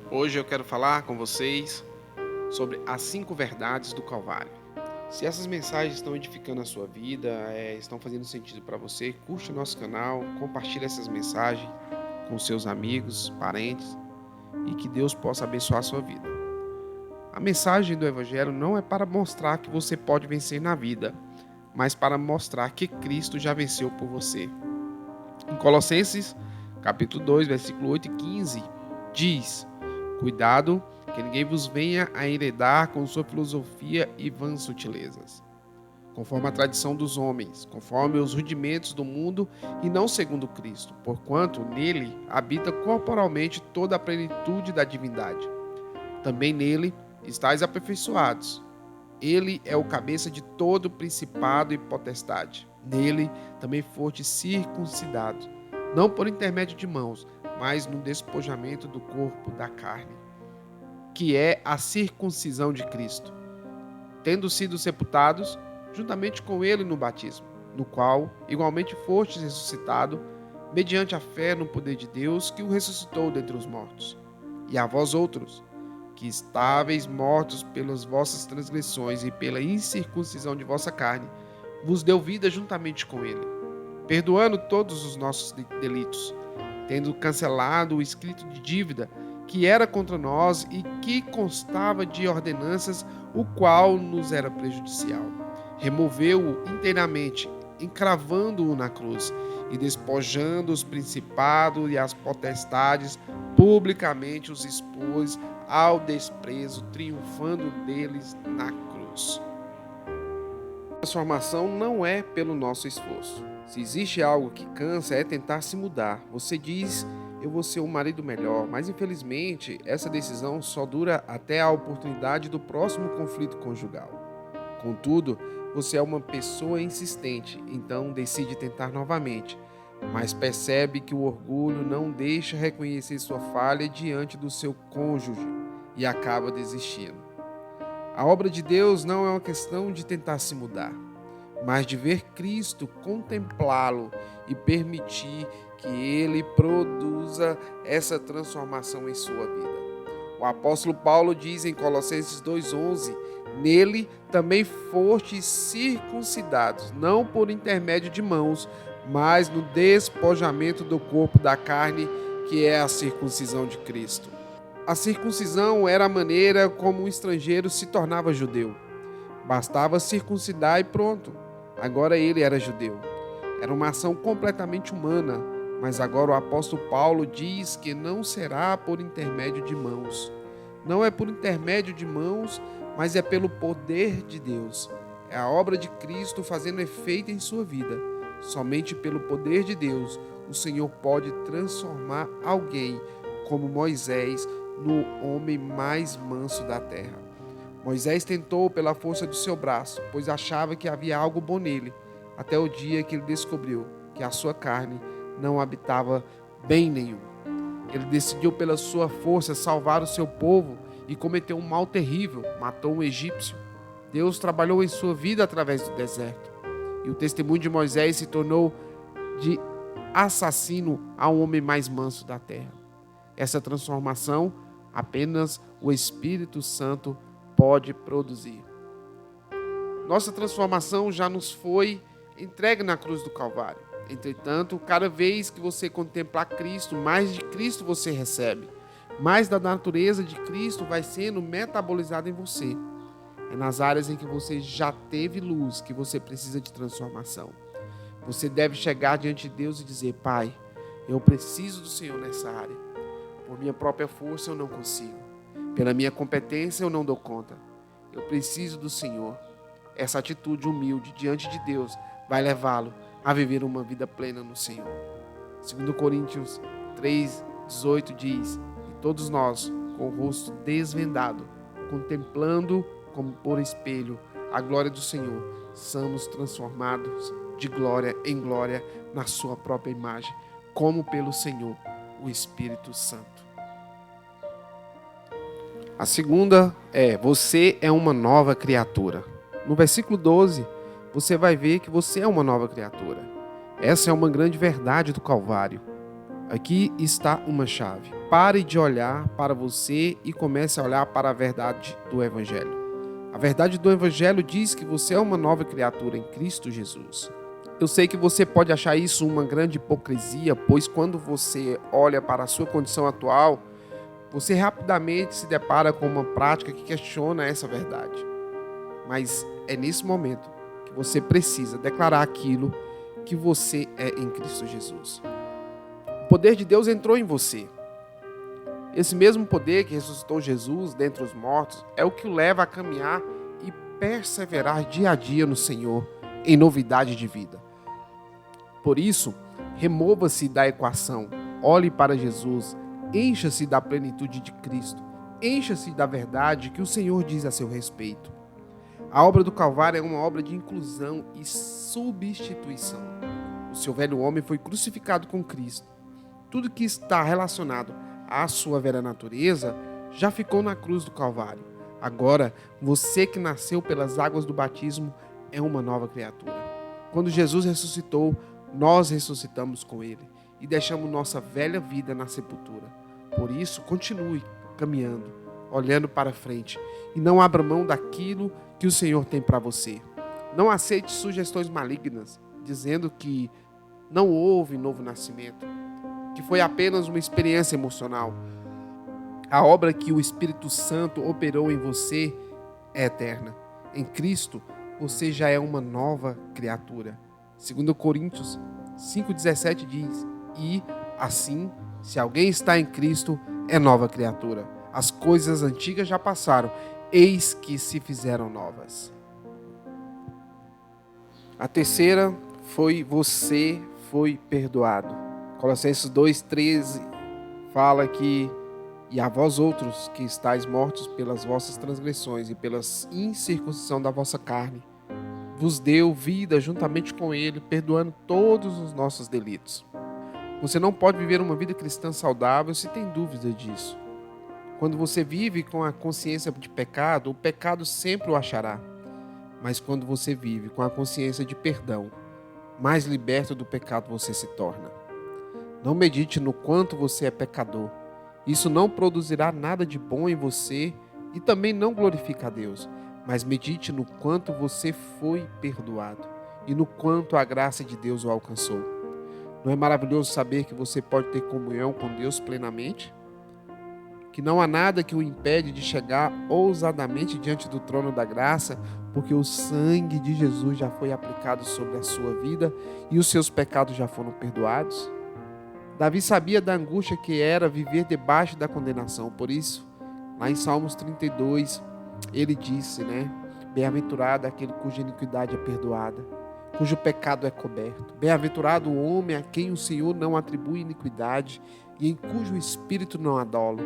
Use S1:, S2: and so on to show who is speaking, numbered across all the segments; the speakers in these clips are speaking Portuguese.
S1: Hoje eu quero falar com vocês sobre as 5 verdades do Calvário. Se essas mensagens estão edificando a sua vida, estão fazendo sentido para você, curte o nosso canal, compartilhe essas mensagens com seus amigos, parentes e que Deus possa abençoar a sua vida. A mensagem do Evangelho não é para mostrar que você pode vencer na vida, mas para mostrar que Cristo já venceu por você. Em Colossenses, capítulo 2, versículo 8 e 15, diz: Cuidado, que ninguém vos venha a enredar com sua filosofia e vãs sutilezas, conforme a tradição dos homens, conforme os rudimentos do mundo e não segundo Cristo, porquanto nele habita corporalmente toda a plenitude da divindade. Também nele estáis aperfeiçoados. Ele é o cabeça de todo principado e potestade. Nele também fostes circuncidados, não por intermédio de mãos, mas no despojamento do corpo da carne, que é a circuncisão de Cristo, tendo sido sepultados juntamente com ele no batismo, no qual igualmente fostes ressuscitado, mediante a fé no poder de Deus que o ressuscitou dentre os mortos. E a vós outros, que estáveis mortos pelas vossas transgressões e pela incircuncisão de vossa carne, vos deu vida juntamente com ele, perdoando todos os nossos delitos, tendo cancelado o escrito de dívida que era contra nós e que constava de ordenanças, o qual nos era prejudicial. Removeu-o inteiramente, encravando-o na cruz e despojando os principados e as potestades, publicamente os expôs ao desprezo, triunfando deles na cruz. A transformação não é pelo nosso esforço. Se existe algo que cansa, é tentar se mudar. Você diz, eu vou ser um marido melhor, mas infelizmente essa decisão só dura até a oportunidade do próximo conflito conjugal. Contudo, você é uma pessoa insistente, então decide tentar novamente, mas percebe que o orgulho não deixa reconhecer sua falha diante do seu cônjuge e acaba desistindo. A obra de Deus não é uma questão de tentar se mudar, mas de ver Cristo, contemplá-lo e permitir que ele produza essa transformação em sua vida. O apóstolo Paulo diz em Colossenses 2,11: Nele também fostes circuncidados, não por intermédio de mãos, mas no despojamento do corpo da carne, que é a circuncisão de Cristo. A circuncisão era a maneira como um estrangeiro se tornava judeu. Bastava circuncidar e pronto. Agora ele era judeu. Era uma ação completamente humana, mas agora o apóstolo Paulo diz que não será por intermédio de mãos. Não é por intermédio de mãos, mas é pelo poder de Deus. É a obra de Cristo fazendo efeito em sua vida. Somente pelo poder de Deus, o Senhor pode transformar alguém, como Moisés, no homem mais manso da terra. Moisés tentou pela força do seu braço, pois achava que havia algo bom nele, até o dia que ele descobriu que a sua carne não habitava bem nenhum. Ele decidiu pela sua força salvar o seu povo e cometeu um mal terrível, matou um egípcio. Deus trabalhou em sua vida através do deserto, e o testemunho de Moisés se tornou de assassino ao homem mais manso da terra. Essa transformação apenas o Espírito Santo pode produzir. Nossa transformação já nos foi entregue na cruz do Calvário. Entretanto, cada vez que você contemplar Cristo, mais de Cristo você recebe. Mais da natureza de Cristo vai sendo metabolizada em você. É nas áreas em que você já teve luz que você precisa de transformação. Você deve chegar diante de Deus e dizer: Pai, eu preciso do Senhor nessa área. Por minha própria força eu não consigo. Pela minha competência eu não dou conta. Eu preciso do Senhor. Essa atitude humilde diante de Deus vai levá-lo a viver uma vida plena no Senhor. 2 Coríntios 3,18 diz: E todos nós, com o rosto desvendado, contemplando como por espelho a glória do Senhor, somos transformados de glória em glória na sua própria imagem, como pelo Senhor, o Espírito Santo. A segunda é: você é uma nova criatura. No versículo 12, você vai ver que você é uma nova criatura. Essa é uma grande verdade do Calvário. Aqui está uma chave. pare de olhar para você e comece a olhar para a verdade do Evangelho. A verdade do Evangelho diz que você é uma nova criatura em Cristo Jesus. Eu sei que você pode achar isso uma grande hipocrisia, pois quando você olha para a sua condição atual, você rapidamente se depara com uma prática que questiona essa verdade. Mas é nesse momento que você precisa declarar aquilo que você é em Cristo Jesus. O poder de Deus entrou em você. Esse mesmo poder que ressuscitou Jesus dentre os mortos é o que o leva a caminhar e perseverar dia a dia no Senhor em novidade de vida. Por isso, remova-se da equação, olhe para Jesus, encha-se da plenitude de Cristo, encha-se da verdade que o Senhor diz a seu respeito. A obra do Calvário é uma obra de inclusão e substituição. O seu velho homem foi crucificado com Cristo. Tudo que está relacionado à sua velha natureza já ficou na cruz do Calvário. Agora, você que nasceu pelas águas do batismo é uma nova criatura. Quando Jesus ressuscitou, nós ressuscitamos com ele e deixamos nossa velha vida na sepultura. Por isso, continue caminhando, olhando para frente e não abra mão daquilo que o Senhor tem para você. Não aceite sugestões malignas, dizendo que não houve novo nascimento, que foi apenas uma experiência emocional. A obra que o Espírito Santo operou em você é eterna. Em Cristo, você já é uma nova criatura. 2 Coríntios 5,17 diz: E, assim, se alguém está em Cristo, é nova criatura. As coisas antigas já passaram, eis que se fizeram novas. A terceira foi: você foi perdoado. Colossenses 2,13 fala que: E a vós outros que estáis mortos pelas vossas transgressões e pela incircuncisão da vossa carne, vos deu vida juntamente com ele, perdoando todos os nossos delitos. Você não pode viver uma vida cristã saudável se tem dúvida disso. Quando você vive com a consciência de pecado, o pecado sempre o achará. Mas quando você vive com a consciência de perdão, mais liberto do pecado você se torna. Não medite no quanto você é pecador. Isso não produzirá nada de bom em você e também não glorifica a Deus. Mas medite no quanto você foi perdoado e no quanto a graça de Deus o alcançou. Não é maravilhoso saber que você pode ter comunhão com Deus plenamente? Que não há nada que o impede de chegar ousadamente diante do trono da graça, porque o sangue de Jesus já foi aplicado sobre a sua vida e os seus pecados já foram perdoados? Davi sabia da angústia que era viver debaixo da condenação. Por isso, lá em Salmos 32, ele disse, Bem-aventurado aquele cuja iniquidade é perdoada, cujo pecado é coberto. Bem-aventurado o homem a quem o Senhor não atribui iniquidade e em cujo espírito não há dolo.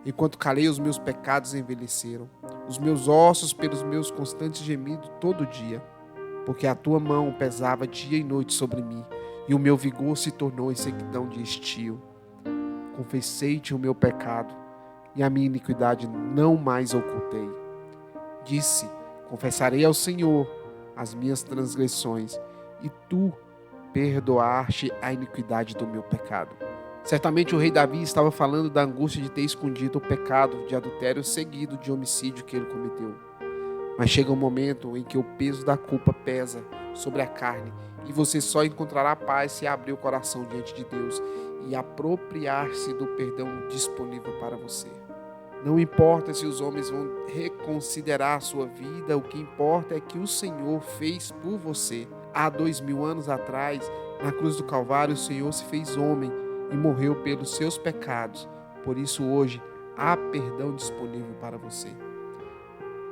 S1: Enquanto calei, os meus pecados envelheceram, os meus ossos pelos meus constantes gemidos todo dia, porque a tua mão pesava dia e noite sobre mim, e o meu vigor se tornou em sequidão de estio. Confessei-te o meu pecado, e a minha iniquidade não mais ocultei. Disse: confessarei ao Senhor as minhas transgressões, e tu perdoaste a iniquidade do meu pecado. Certamente o rei Davi estava falando da angústia de ter escondido o pecado de adultério seguido de homicídio que ele cometeu. Mas chega um momento em que o peso da culpa pesa sobre a carne e você só encontrará paz se abrir o coração diante de Deus e apropriar-se do perdão disponível para você. Não importa se os homens vão reconsiderar a sua vida, o que importa é que o Senhor fez por você. Há 2000 anos atrás, na cruz do Calvário, o Senhor se fez homem e morreu pelos seus pecados. Por isso hoje há perdão disponível para você.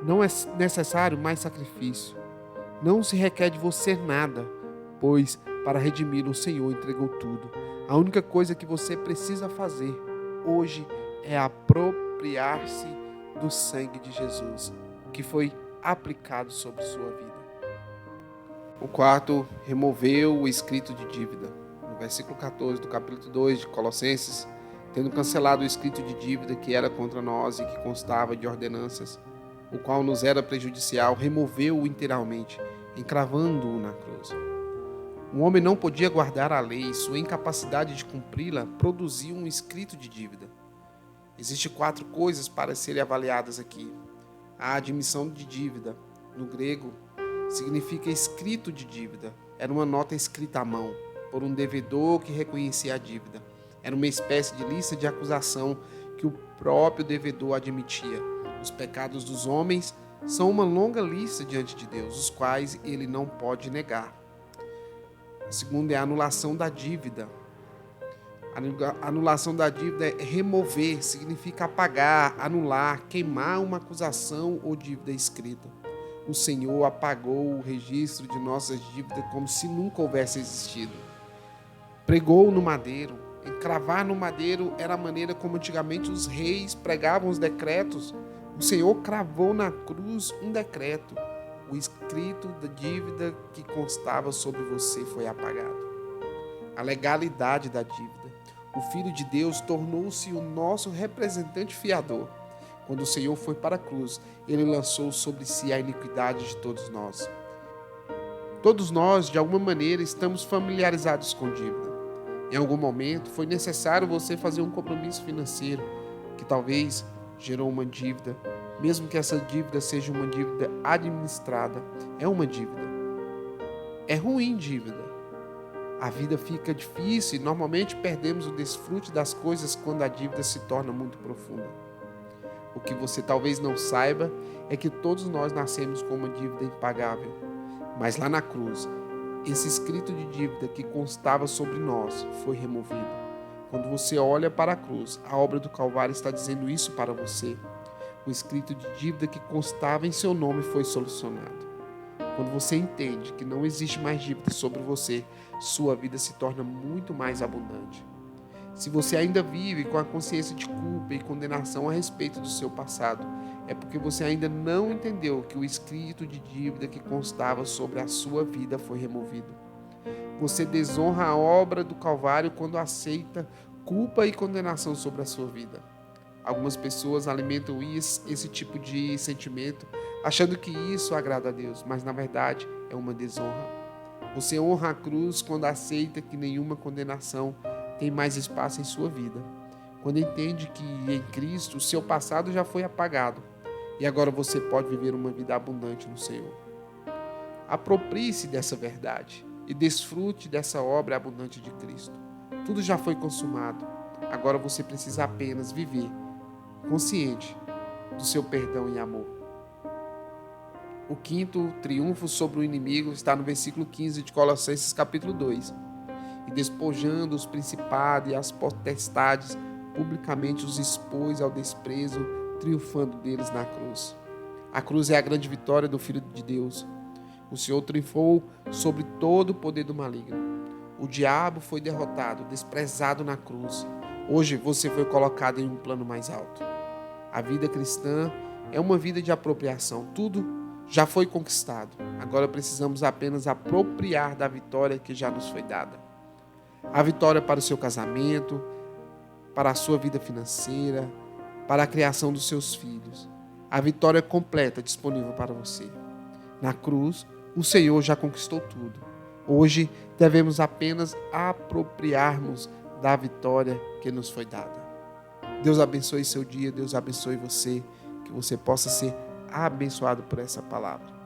S1: Não é necessário mais sacrifício. Não se requer de você nada, pois para redimir o Senhor entregou tudo. A única coisa que você precisa fazer hoje é apropriar-se do sangue de Jesus, que foi aplicado sobre sua vida. O quarto, removeu o escrito de dívida. No versículo 14 do capítulo 2 de Colossenses, tendo cancelado o escrito de dívida que era contra nós e que constava de ordenanças, o qual nos era prejudicial, removeu-o inteiramente, encravando-o na cruz. O homem não podia guardar a lei, sua incapacidade de cumpri-la produziu um escrito de dívida. Existem 4 coisas para serem avaliadas aqui. A admissão de dívida, no grego, significa escrito de dívida. Era uma nota escrita à mão, por um devedor que reconhecia a dívida. Era uma espécie de lista de acusação que o próprio devedor admitia. Os pecados dos homens são uma longa lista diante de Deus, os quais ele não pode negar. O segundo é a anulação da dívida. A anulação da dívida é remover, significa apagar, anular, queimar uma acusação ou dívida escrita. O Senhor apagou o registro de nossas dívidas como se nunca houvesse existido. Pregou no madeiro. Encravar no madeiro era a maneira como antigamente os reis pregavam os decretos. O Senhor cravou na cruz um decreto. O escrito da dívida que constava sobre você foi apagado. A legalidade da dívida. O Filho de Deus tornou-se o nosso representante fiador. Quando o Senhor foi para a cruz, ele lançou sobre si a iniquidade de todos nós. Todos nós, de alguma maneira, estamos familiarizados com dívida. Em algum momento, foi necessário você fazer um compromisso financeiro que talvez gerou uma dívida, mesmo que essa dívida seja uma dívida administrada, é uma dívida. É ruim dívida. A vida fica difícil e normalmente perdemos o desfrute das coisas quando a dívida se torna muito profunda. O que você talvez não saiba é que todos nós nascemos com uma dívida impagável. Mas lá na cruz, esse escrito de dívida que constava sobre nós foi removido. Quando você olha para a cruz, a obra do Calvário está dizendo isso para você. O escrito de dívida que constava em seu nome foi solucionado. Quando você entende que não existe mais dívida sobre você, sua vida se torna muito mais abundante. Se você ainda vive com a consciência de culpa e condenação a respeito do seu passado, é porque você ainda não entendeu que o escrito de dívida que constava sobre a sua vida foi removido. Você desonra a obra do Calvário quando aceita culpa e condenação sobre a sua vida. Algumas pessoas alimentam esse tipo de sentimento, achando que isso agrada a Deus, mas na verdade é uma desonra. Você honra a cruz quando aceita que nenhuma condenação tem mais espaço em sua vida. Quando entende que em Cristo o seu passado já foi apagado e agora você pode viver uma vida abundante no Senhor. Aproprie-se dessa verdade e desfrute dessa obra abundante de Cristo. Tudo já foi consumado. Agora você precisa apenas viver consciente do seu perdão e amor. O quinto triunfo sobre o inimigo está no versículo 15 de Colossenses capítulo 2. E despojando os principados e as potestades, publicamente os expôs ao desprezo, triunfando deles na cruz. A cruz é a grande vitória do Filho de Deus. O Senhor triunfou sobre todo o poder do maligno. O diabo foi derrotado, desprezado na cruz. Hoje você foi colocado em um plano mais alto. A vida cristã é uma vida de apropriação. Tudo já foi conquistado. Agora precisamos apenas apropriar da vitória que já nos foi dada. A vitória para o seu casamento, para a sua vida financeira, para a criação dos seus filhos. A vitória completa disponível para você. Na cruz, o Senhor já conquistou tudo. Hoje, devemos apenas apropriarmos da vitória que nos foi dada. Deus abençoe seu dia, Deus abençoe você, que você possa ser abençoado por essa palavra.